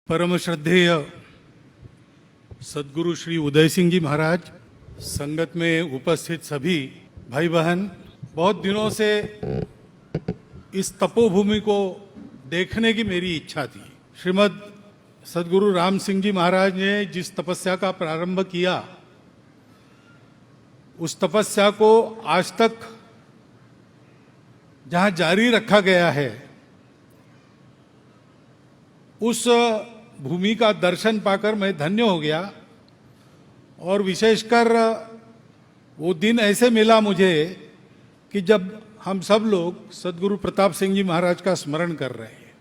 परम श्रद्धेय सद्गुरु श्री उदय सिंह जी महाराज, संगत में उपस्थित सभी भाई बहन, बहुत दिनों से इस तपोभूमि को देखने की मेरी इच्छा थी। श्रीमद सद्गुरु राम सिंह जी महाराज ने जिस तपस्या का प्रारंभ किया, उस तपस्या को आज तक जहां जारी रखा गया है, उस भूमि का दर्शन पाकर मैं धन्य हो गया। और विशेषकर वो दिन ऐसे मिला मुझे कि जब हम सब लोग सद्गुरु प्रताप सिंह जी महाराज का स्मरण कर रहे हैं।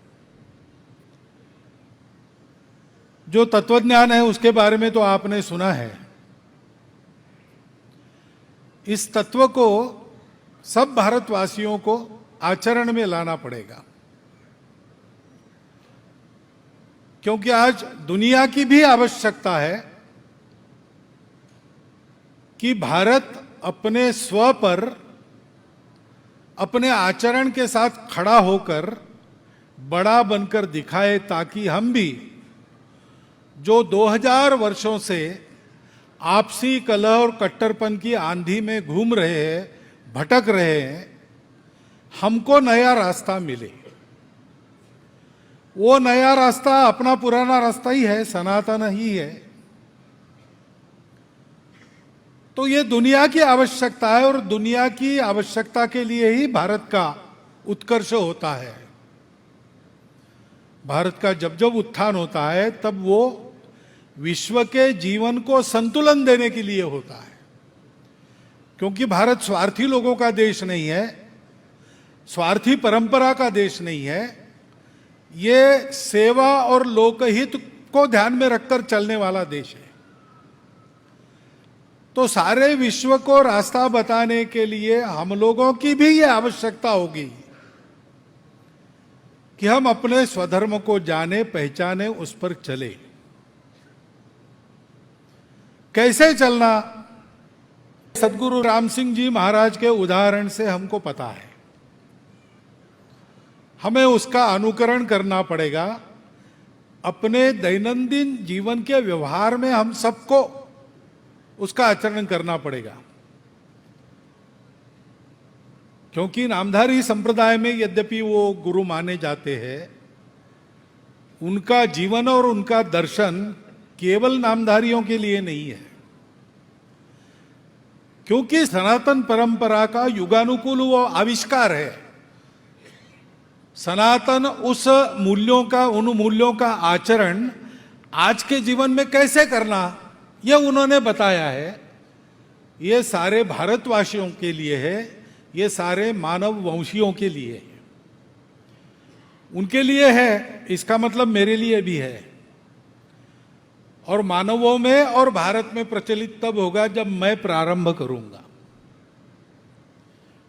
जो तत्वज्ञान है उसके बारे में तो आपने सुना है। इस तत्व को सब भारतवासियों को आचरण में लाना पड़ेगा, क्योंकि आज दुनिया की भी आवश्यकता है कि भारत अपने स्व पर अपने आचरण के साथ खड़ा होकर बड़ा बनकर दिखाए, ताकि हम भी जो 2000 वर्षों से आपसी कलह और कट्टरपन की आंधी में घूम रहे हैं, भटक रहे हैं, हमको नया रास्ता मिले। वो नया रास्ता अपना पुराना रास्ता ही है, सनातन ही है। तो ये दुनिया की आवश्यकता है, और दुनिया की आवश्यकता के लिए ही भारत का उत्कर्ष होता है। भारत का जब जब उत्थान होता है, तब वो विश्व के जीवन को संतुलन देने के लिए होता है। क्योंकि भारत स्वार्थी लोगों का देश नहीं है, स्वार्थी परंपरा का देश नहीं है। ये सेवा और लोकहित को ध्यान में रखकर चलने वाला देश है। तो सारे विश्व को रास्ता बताने के लिए हम लोगों की भी ये आवश्यकता होगी कि हम अपने स्वधर्म को जाने, पहचाने, उस पर चले। कैसे चलना, सद्गुरु राम सिंह जी महाराज के उदाहरण से हमको पता है। हमें उसका अनुकरण करना पड़ेगा। अपने दैनंदिन जीवन के व्यवहार में हम सबको उसका आचरण करना पड़ेगा। क्योंकि नामधारी संप्रदाय में यद्यपि वो गुरु माने जाते हैं, उनका जीवन और उनका दर्शन केवल नामधारियों के लिए नहीं है। क्योंकि सनातन परंपरा का युगानुकूल वो आविष्कार है। सनातन उस मूल्यों का, उन मूल्यों का आचरण आज के जीवन में कैसे करना, यह उन्होंने बताया है। ये सारे भारतवासियों के लिए है, ये सारे मानव वंशियों के लिए है, उनके लिए है। इसका मतलब मेरे लिए भी है। और मानवों में और भारत में प्रचलित तब होगा जब मैं प्रारंभ करूंगा।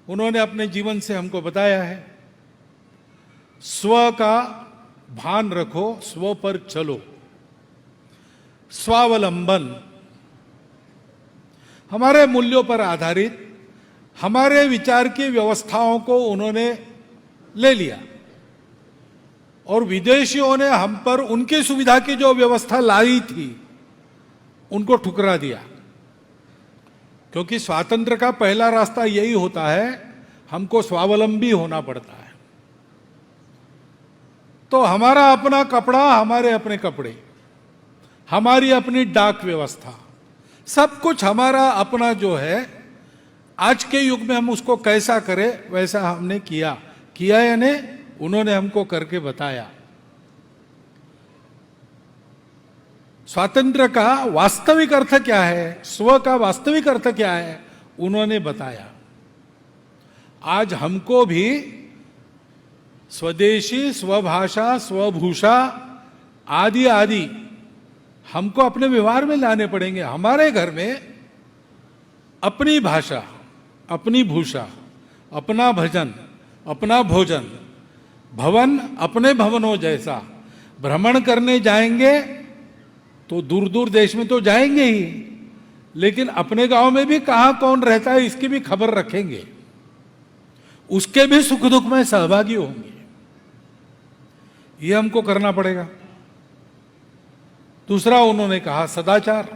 उन्होंने अपने जीवन से हमको बताया है, स्व का भान रखो, स्व पर चलो, स्वावलंबन। हमारे मूल्यों पर आधारित हमारे विचार की व्यवस्थाओं को उन्होंने ले लिया, और विदेशियों ने हम पर उनकी सुविधा की जो व्यवस्था लाई थी, उनको ठुकरा दिया। क्योंकि स्वातंत्र्य का पहला रास्ता यही होता है, हमको स्वावलंबी होना पड़ता है। तो हमारा अपना कपड़ा, हमारे अपने कपड़े, हमारी अपनी डाक व्यवस्था, सब कुछ हमारा अपना जो है, आज के युग में हम उसको कैसा करें, वैसा हमने किया यानी उन्होंने हमको करके बताया। स्वातंत्र्य का वास्तविक अर्थ क्या है, स्व का वास्तविक अर्थ क्या है, उन्होंने बताया। आज हमको भी स्वदेशी, स्वभाषा, स्वभूषा आदि आदि हमको अपने व्यवहार में लाने पड़ेंगे। हमारे घर में अपनी भाषा, अपनी भूषा, अपना भजन, अपना भोजन, भवन अपने भवनों जैसा। भ्रमण करने जाएंगे तो दूर दूर देश में तो जाएंगे ही, लेकिन अपने गांव में भी कहां कौन रहता है इसकी भी खबर रखेंगे, उसके भी सुख दुख में सहभागी होंगे। ये हमको करना पड़ेगा। दूसरा उन्होंने कहा सदाचार,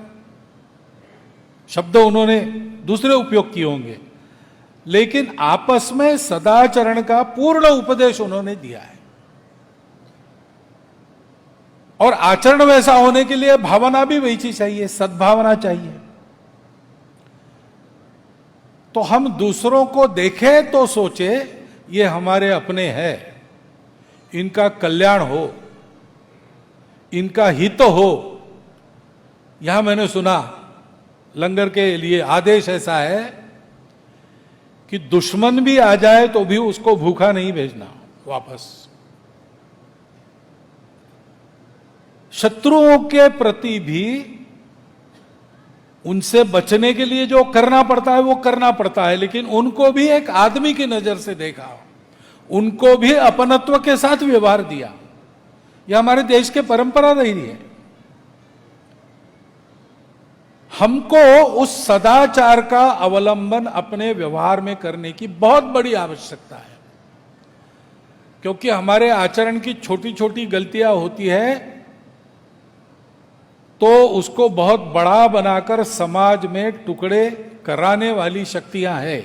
शब्द उन्होंने दूसरे उपयोग किए होंगे, लेकिन आपस में सदाचरण का पूर्ण उपदेश उन्होंने दिया है। और आचरण वैसा होने के लिए भावना भी वैसी चाहिए, सद्भावना चाहिए। तो हम दूसरों को देखें तो सोचे ये हमारे अपने हैं, इनका कल्याण हो, इनका हित हो। यहां मैंने सुना लंगर के लिए आदेश ऐसा है कि दुश्मन भी आ जाए तो भी उसको भूखा नहीं भेजना वापस। शत्रुओं के प्रति भी उनसे बचने के लिए जो करना पड़ता है वो करना पड़ता है, लेकिन उनको भी एक आदमी की नजर से देखा, उनको भी अपनत्व के साथ व्यवहार दिया। यह हमारे देश की परंपरा रही है। हमको उस सदाचार का अवलंबन अपने व्यवहार में करने की बहुत बड़ी आवश्यकता है, क्योंकि हमारे आचरण की छोटी छोटी गलतियां होती है तो उसको बहुत बड़ा बनाकर समाज में टुकड़े कराने वाली शक्तियां हैं।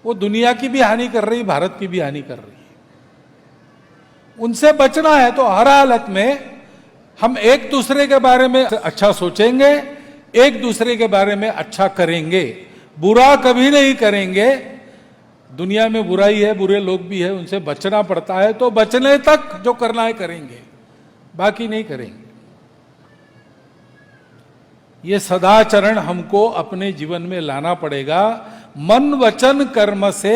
वो दुनिया की भी हानि कर रही, भारत की भी हानि कर रही है। उनसे बचना है तो हर हालत में हम एक दूसरे के बारे में अच्छा सोचेंगे, एक दूसरे के बारे में अच्छा करेंगे, बुरा कभी नहीं करेंगे। दुनिया में बुराई है, बुरे लोग भी है, उनसे बचना पड़ता है, तो बचने तक जो करना है करेंगे, बाकी नहीं करेंगे। ये सदाचरण हमको अपने जीवन में लाना पड़ेगा। मन वचन कर्म से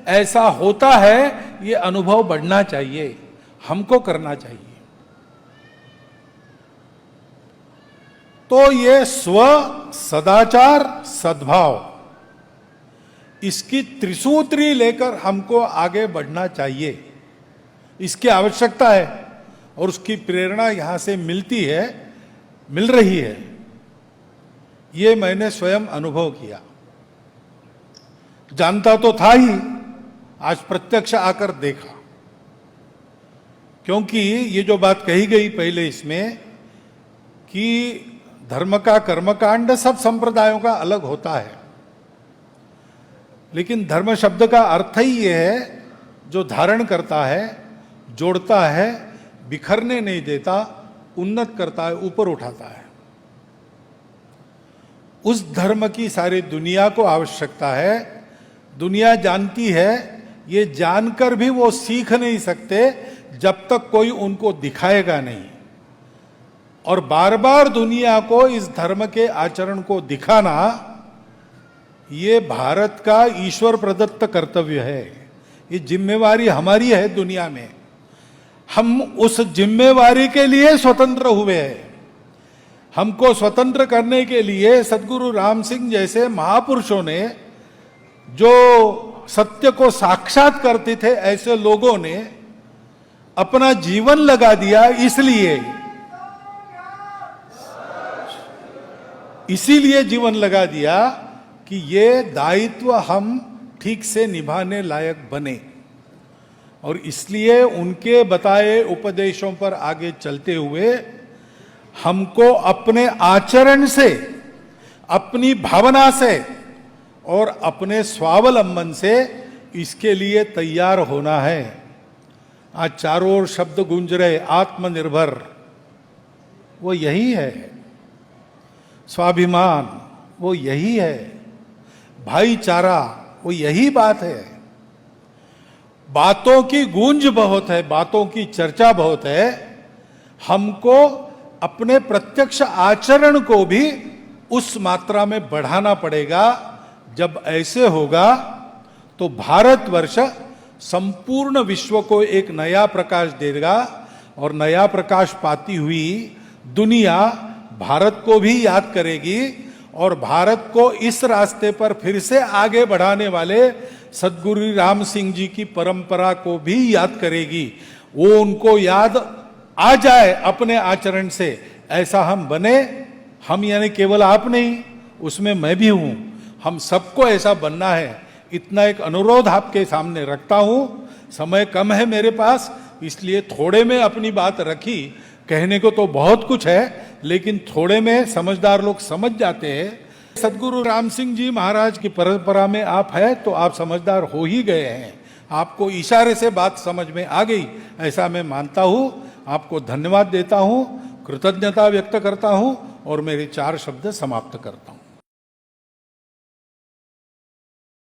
ऐसा होता है, ये अनुभव बढ़ना चाहिए, हमको करना चाहिए। तो ये स्व, सदाचार, सद्भाव, इसकी त्रिसूत्री लेकर हमको आगे बढ़ना चाहिए। इसकी आवश्यकता है और उसकी प्रेरणा यहां से मिलती है, मिल रही है। ये मैंने स्वयं अनुभव किया। जानता तो था ही, आज प्रत्यक्ष आकर देखा। क्योंकि ये जो बात कही गई पहले इसमें कि धर्म का कर्मकांड सब संप्रदायों का अलग होता है, लेकिन धर्म शब्द का अर्थ ही ये है जो धारण करता है, जोड़ता है, बिखरने नहीं देता, उन्नत करता है, ऊपर उठाता है। उस धर्म की सारी दुनिया को आवश्यकता है। दुनिया जानती है, ये जानकर भी वो सीख नहीं सकते जब तक कोई उनको दिखाएगा नहीं। और बार बार दुनिया को इस धर्म के आचरण को दिखाना, ये भारत का ईश्वर प्रदत्त कर्तव्य है। ये जिम्मेवारी हमारी है दुनिया में। हम उस जिम्मेवारी के लिए स्वतंत्र हुए हैं। हमको स्वतंत्र करने के लिए सद्गुरु राम सिंह जैसे महापुरुषों ने, जो सत्य को साक्षात करते थे, ऐसे लोगों ने अपना जीवन लगा दिया। इसीलिए जीवन लगा दिया कि ये दायित्व हम ठीक से निभाने लायक बने। और इसलिए उनके बताए उपदेशों पर आगे चलते हुए हमको अपने आचरण से, अपनी भावना से और अपने स्वावलंबन से इसके लिए तैयार होना है। आज चारों ओर शब्द गूंज रहे, आत्मनिर्भर, वो यही है। स्वाभिमान, वो यही है। भाईचारा, वो यही बात है। बातों की गूंज बहुत है, बातों की चर्चा बहुत है। हमको अपने प्रत्यक्ष आचरण को भी उस मात्रा में बढ़ाना पड़ेगा। जब ऐसे होगा तो भारतवर्ष संपूर्ण विश्व को एक नया प्रकाश देगा, और नया प्रकाश पाती हुई दुनिया भारत को भी याद करेगी, और भारत को इस रास्ते पर फिर से आगे बढ़ाने वाले सद्गुरु राम सिंह जी की परंपरा को भी याद करेगी। वो उनको याद आ जाए अपने आचरण से, ऐसा हम बने। हम यानी केवल आप नहीं, उसमें मैं भी हूं। हम सबको ऐसा बनना है। इतना एक अनुरोध आपके सामने रखता हूं। समय कम है मेरे पास, इसलिए थोड़े में अपनी बात रखी, कहने को तो बहुत कुछ है, लेकिन थोड़े में समझदार लोग समझ जाते हैं। सदगुरु राम सिंह जी महाराज की परंपरा में आप है तो आप समझदार हो ही गए हैं, आपको इशारे से बात समझ में आ गई, ऐसा मैं मानता हूं। आपको धन्यवाद देता हूं, कृतज्ञता व्यक्त करता हूं और मेरे 4 शब्द समाप्त करता हूं।